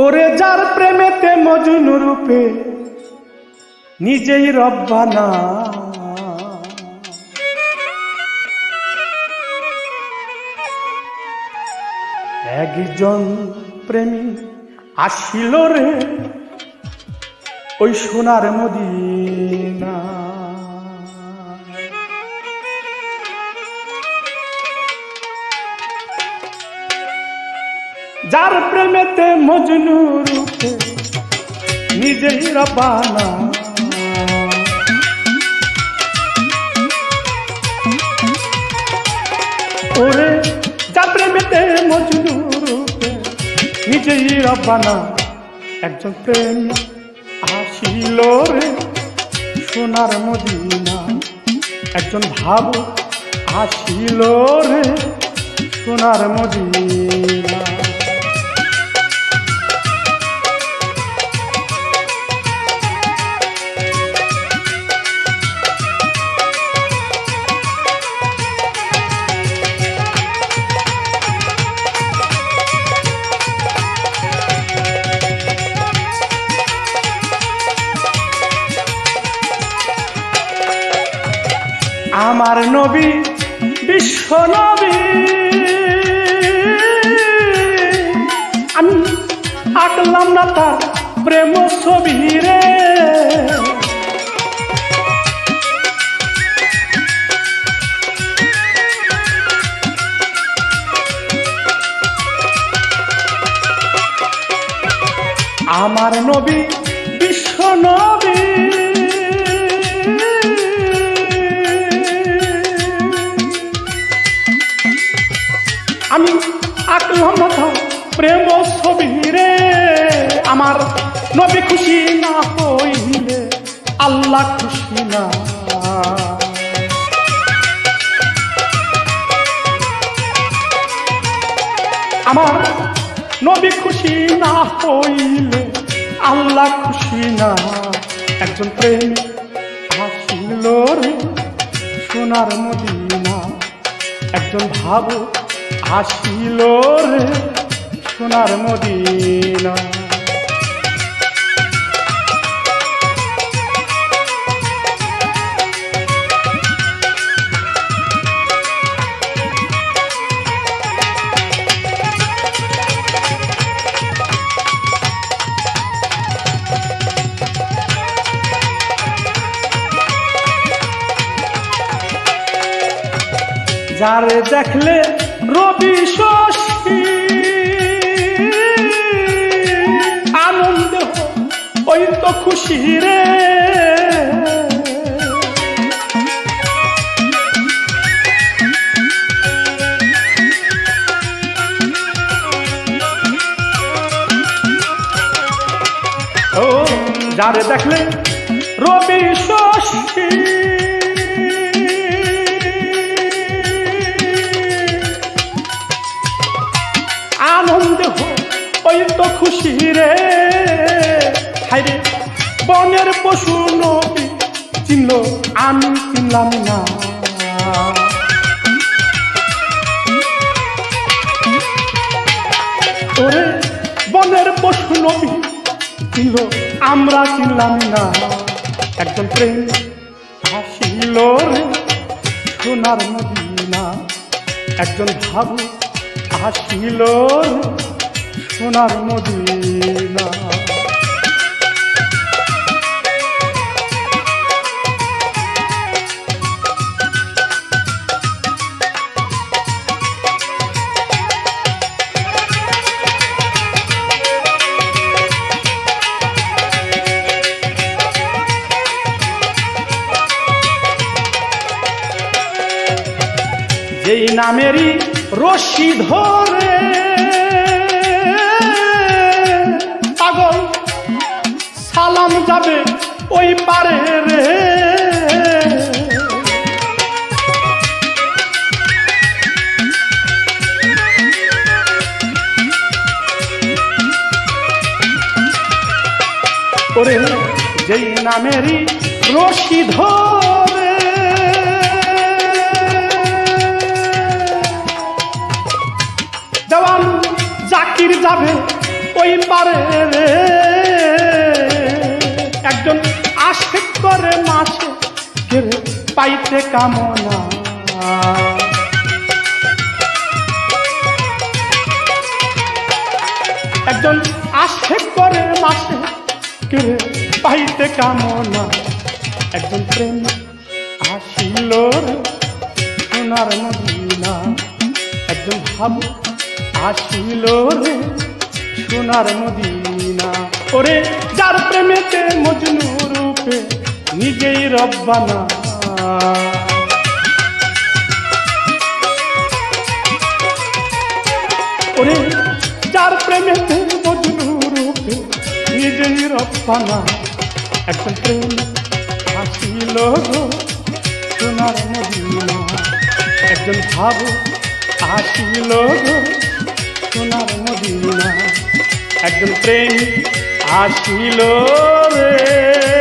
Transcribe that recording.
ওরে যার প্রেমেতে মজনু রূপে নিজেই রব্বানা, একজন প্রেমী আসিল রে ওই সোনার মদিনা। যার প্রেমেতে মজনু রূপে নিজেই রব্বানা, ওরে যার প্রেমেতে মজনু রূপে নিজেই রব্বানা, একজন প্রেমী আসিল রে সোনার মদিনা। একজন ভাবুক আসিল রে সোনার মদিনা। আমার নবী বিশ্ব নবী, আমি আঁকলাম না তার প্রেম ছবি রে। আমার নবী বিশ্ব নবী, আমি আঁকলাম না প্রেম ছবি রে। আমার নবী খুশি না হইলে আল্লাহ খুশি না। আমার নবী খুশি না হইলে আল্লাহ খুশি না। একজন প্রেমী আসিল রে সোনার মদিনা, একজন ভাবুক আসিল রে সোনার মদিনা। যারে দেখলে রবি শশী আনন্দ ওই তো খুশি রে। ও যারে দেখলে রবি শশী আনন্দ ওই তো খুশি রে। হায়রে বনের পশু নবী চিনল আমি চিনলাম না। ওরে বনের পশু নবী চিনল আমরা চিনলাম না। একজন প্রেম আসিল রে সোনার মদিনা, একজন ভাবু আসিল সোনার মদিনা। যেই নামেরই রশি ধরে পাগল সালাম যাবে ওই পারে রে। ওরে যেই নামেরই রশি ধরে দেওয়ান জাকির যাবে ওই পারে রে একজন আশিক করে মাসে কেড়ে পাইতে কামনা একজন আশিক করে মাসে কেড়ে পাইতে কামনা একজন প্রেম আসিল রে সোনার মদিনা একজন ভাব আসিল রে সোনার মদিনা ওরে যার প্রেমেতে মজনু রূপে নিজেই রব্বানা ওরে যার প্রেমেতে মজনু রূপে নিজেই রব্বানা একজন প্রেম আসিল গো সোনার মদিনা একজন ভাব আসিল গো সোনার মদিনা একজন প্রেম আসিল রে